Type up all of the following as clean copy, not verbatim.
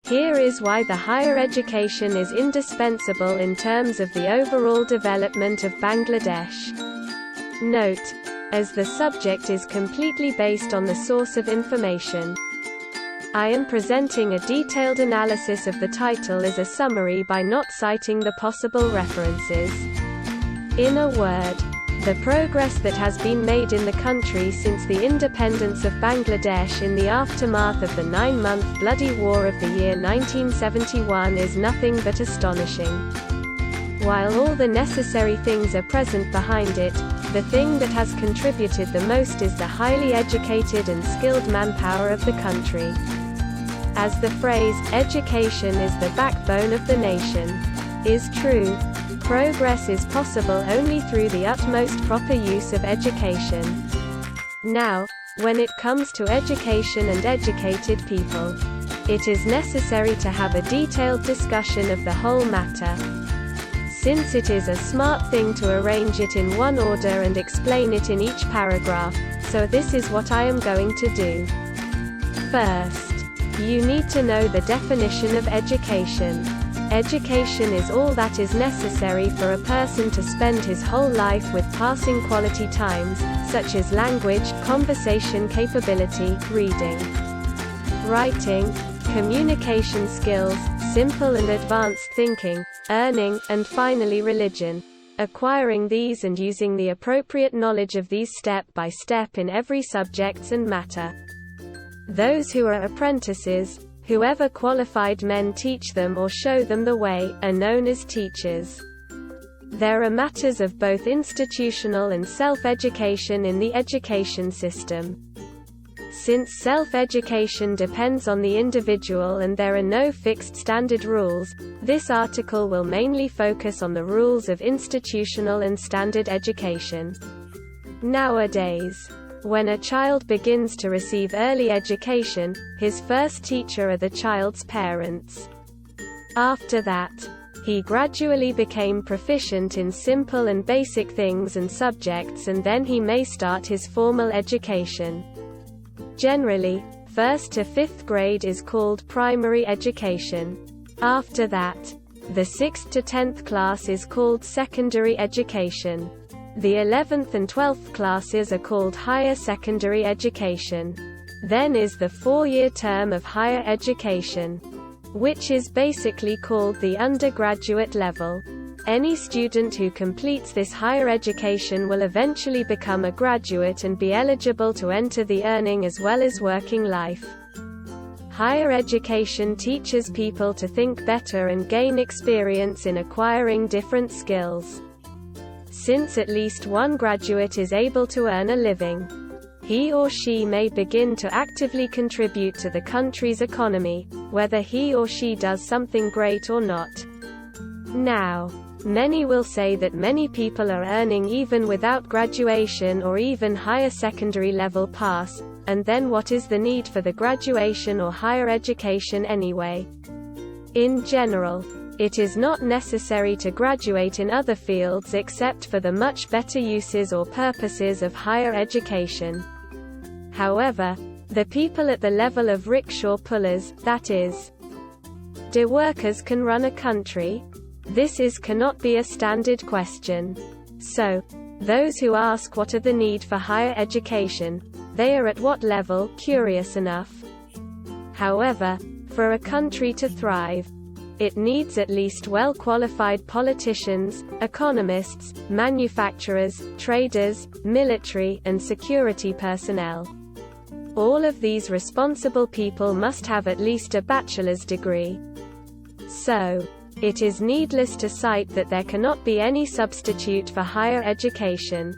Here is why the higher education is indispensable in terms of the overall development of Bangladesh. Note: as the subject is completely based on the source of information, I am presenting a detailed analysis of the title as a summary by not citing the possible references. In a word, the progress that has been made in the country since the independence of Bangladesh in the aftermath of the 9-month bloody war of the year 1971 is nothing but astonishing. While all the necessary things are present behind it, the thing that has contributed the most is the highly educated and skilled manpower of the country. As the phrase, "education is the backbone of the nation," is true, progress is possible only through the utmost proper use of education. Now, when it comes to education and educated people, it is necessary to have a detailed discussion of the whole matter. Since it is a smart thing to arrange it in one order and explain it in each paragraph, so this is what I am going to do. First, you need to know the definition of education. Education is all that is necessary for a person to spend his whole life with passing quality times, such as language, conversation capability, reading, writing, communication skills, simple and advanced thinking, earning, and finally religion. Acquiring these and using the appropriate knowledge of these step by step in every subjects and matter. Those who are apprentices, whoever qualified men teach them or show them the way, are known as teachers. There are matters of both institutional and self-education in the education system. Since self-education depends on the individual and there are no fixed standard rules, this article will mainly focus on the rules of institutional and standard education. Nowadays, when a child begins to receive early education, his first teacher are the child's parents. After that, he gradually became proficient in simple and basic things and subjects, and then he may start his formal education. Generally, 1st to 5th grade is called primary education. After that, the 6th to 10th class is called secondary education. The 11th and 12th classes are called higher secondary education. Then is the 4-year term of higher education, which is basically called the undergraduate level. Any student who completes this higher education will eventually become a graduate and be eligible to enter the earning as well as working life. Higher education teaches people to think better and gain experience in acquiring different skills. Since at least one graduate is able to earn a living, he or she may begin to actively contribute to the country's economy, whether he or she does something great or not. Now, many will say that many people are earning even without graduation or even higher secondary level pass, and then what is the need for the graduation or higher education anyway? In general, it is not necessary to graduate in other fields except for the much better uses or purposes of higher education. However, the people at the level of rickshaw pullers, that is, do workers can run a country? This cannot be a standard question. So, those who ask what are the need for higher education, they are at what level, curious enough. However, for a country to thrive, it needs at least well-qualified politicians, economists, manufacturers, traders, military, and security personnel. All of these responsible people must have at least a bachelor's degree. So, it is needless to cite that there cannot be any substitute for higher education.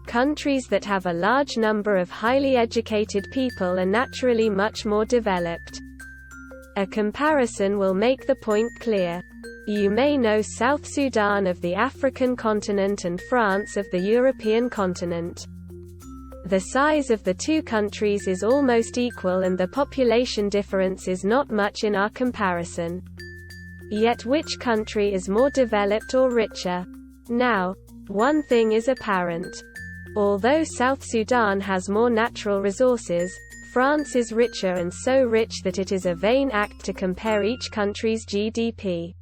Countries that have a large number of highly educated people are naturally much more developed. A comparison will make the point clear. You may know South Sudan of the African continent and France of the European continent. The size of the two countries is almost equal and the population difference is not much in our comparison. Yet which country is more developed or richer? Now, one thing is apparent. Although South Sudan has more natural resources, France is richer, and so rich that it is a vain act to compare each country's GDP.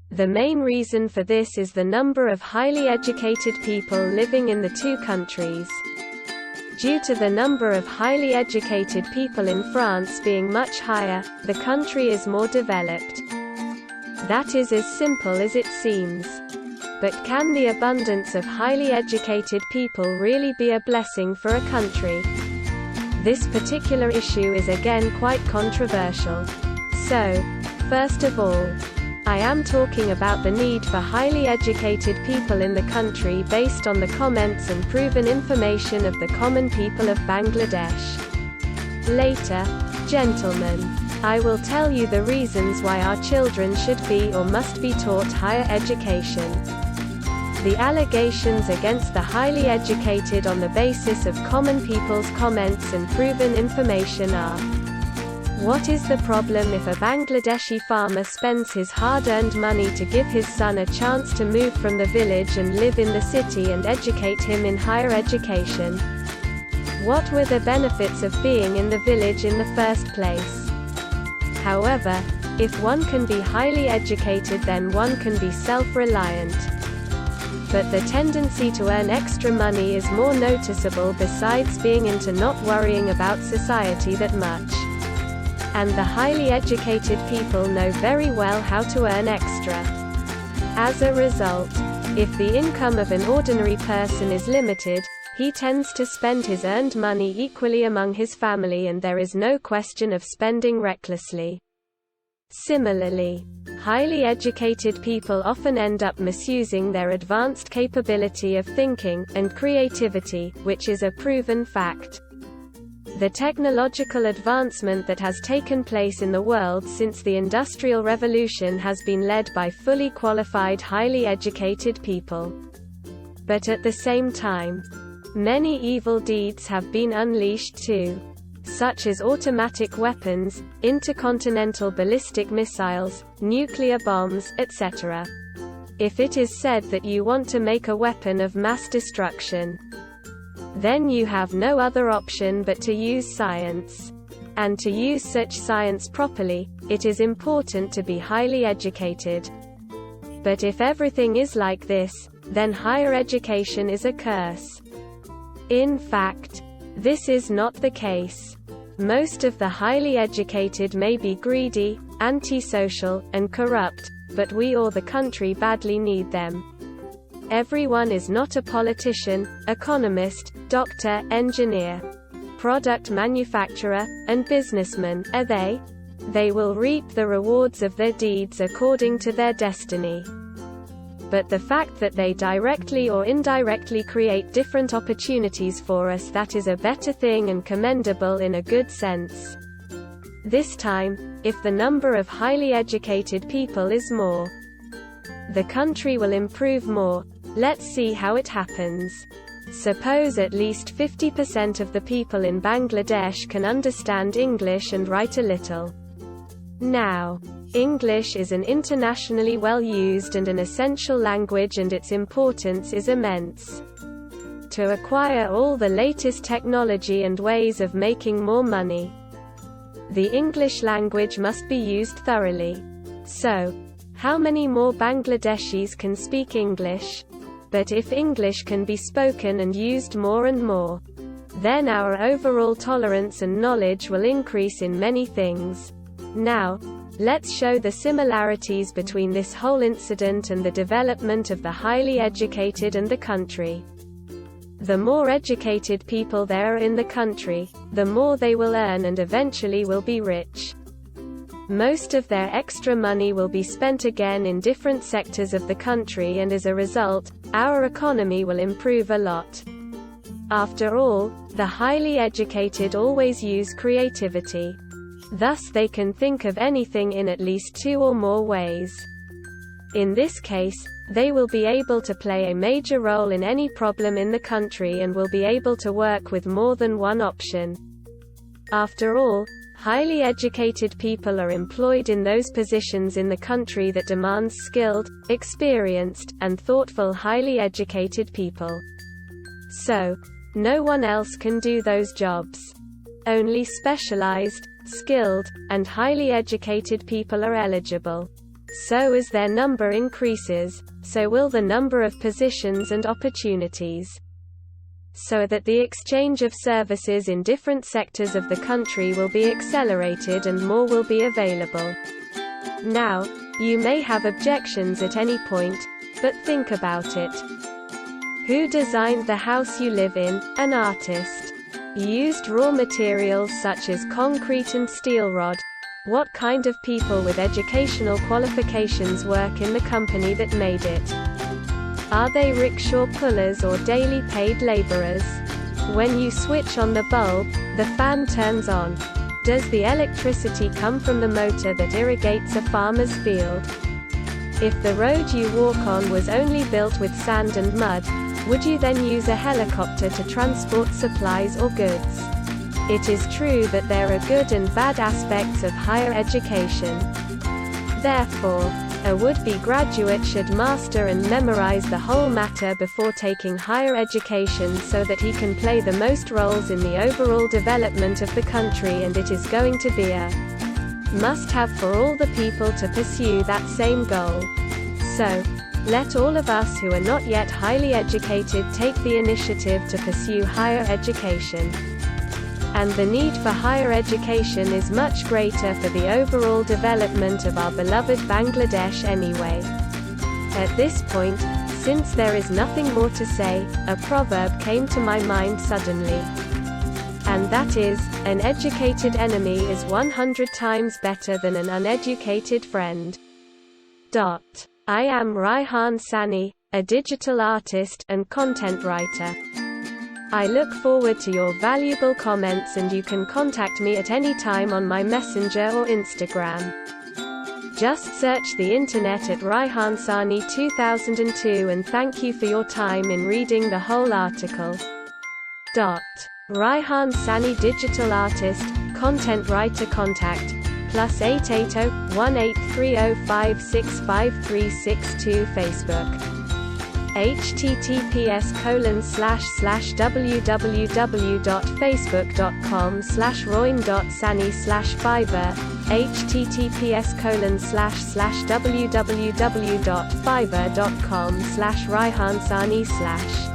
The main reason for this is the number of highly educated people living in the two countries. Due to the number of highly educated people in France being much higher, the country is more developed. That is as simple as it seems. But can the abundance of highly educated people really be a blessing for a country? This particular issue is again quite controversial. So, first of all, I am talking about the need for highly educated people in the country based on the comments and proven information of the common people of Bangladesh. Later, gentlemen, I will tell you the reasons why our children should be or must be taught higher education. The allegations against the highly educated on the basis of common people's comments and proven information are: what is the problem if a Bangladeshi farmer spends his hard-earned money to give his son a chance to move from the village and live in the city and educate him in higher education? What were the benefits of being in the village in the first place? However, if one can be highly educated, then one can be self-reliant. But the tendency to earn extra money is more noticeable, besides being into not worrying about society that much. And the highly educated people know very well how to earn extra. As a result, if the income of an ordinary person is limited, he tends to spend his earned money equally among his family, and there is no question of spending recklessly. Similarly, highly educated people often end up misusing their advanced capability of thinking and creativity, which is a proven fact. The technological advancement that has taken place in the world since the Industrial Revolution has been led by fully qualified, highly educated people. But at the same time, many evil deeds have been unleashed too, such as automatic weapons, intercontinental ballistic missiles, nuclear bombs, etc. If it is said that you want to make a weapon of mass destruction, then you have no other option but to use science. And to use such science properly, it is important to be highly educated. But if everything is like this, then higher education is a curse. In fact, this is not the case. Most of the highly educated may be greedy, antisocial, and corrupt, but we or the country badly need them. Everyone is not a politician, economist, doctor, engineer, product manufacturer, and businessman, are they? They will reap the rewards of their deeds according to their destiny. But the fact that they directly or indirectly create different opportunities for us, that is a better thing and commendable in a good sense. This time, if the number of highly educated people is more, the country will improve more. Let's see how it happens. Suppose at least 50% of the people in Bangladesh can understand English and write a little. Now, English is an internationally well used and an essential language, and its importance is immense. To acquire all the latest technology and ways of making more money, the English language must be used thoroughly. So, how many more Bangladeshis can speak English? But if English can be spoken and used more and more, then our overall tolerance and knowledge will increase in many things. Now, let's show the similarities between this whole incident and the development of the highly educated and the country. The more educated people there are in the country, the more they will earn and eventually will be rich. Most of their extra money will be spent again in different sectors of the country, and as a result, our economy will improve a lot. After all, the highly educated always use creativity. Thus they can think of anything in at least two or more ways. In this case, they will be able to play a major role in any problem in the country and will be able to work with more than one option. After all, highly educated people are employed in those positions in the country that demands skilled, experienced, and thoughtful highly educated people. So, no one else can do those jobs. Only specialized, skilled, and highly educated people are eligible. So as their number increases, so will the number of positions and opportunities. So that the exchange of services in different sectors of the country will be accelerated and more will be available. Now, you may have objections at any point, but think about it. Who designed the house you live in? An artist. Used raw materials such as concrete and steel rod. What kind of people with educational qualifications work in the company that made it? Are they rickshaw pullers or daily paid laborers? When you switch on the bulb, the fan turns on. Does the electricity come from the motor that irrigates a farmer's field? If the road you walk on was only built with sand and mud, would you then use a helicopter to transport supplies or goods? It is true that there are good and bad aspects of higher education. Therefore, a would-be graduate should master and memorize the whole matter before taking higher education so that he can play the most roles in the overall development of the country, and it is going to be a must-have for all the people to pursue that same goal. So, let all of us who are not yet highly educated take the initiative to pursue higher education. And the need for higher education is much greater for the overall development of our beloved Bangladesh anyway. At this point, since there is nothing more to say, a proverb came to my mind suddenly. And that is, an educated enemy is 100 times better than an uneducated friend. I am Raihan Sani, a digital artist and content writer. I look forward to your valuable comments, and you can contact me at any time on my Messenger or Instagram. Just search the internet at Raihan Sani 2002 and thank you for your time in reading the whole article. Raihan Sani digital artist, content writer contact, +880 1830565362 Facebook. https://www.facebook.com/roin.sani/fiverr https://www.fiverr.com/raihansani/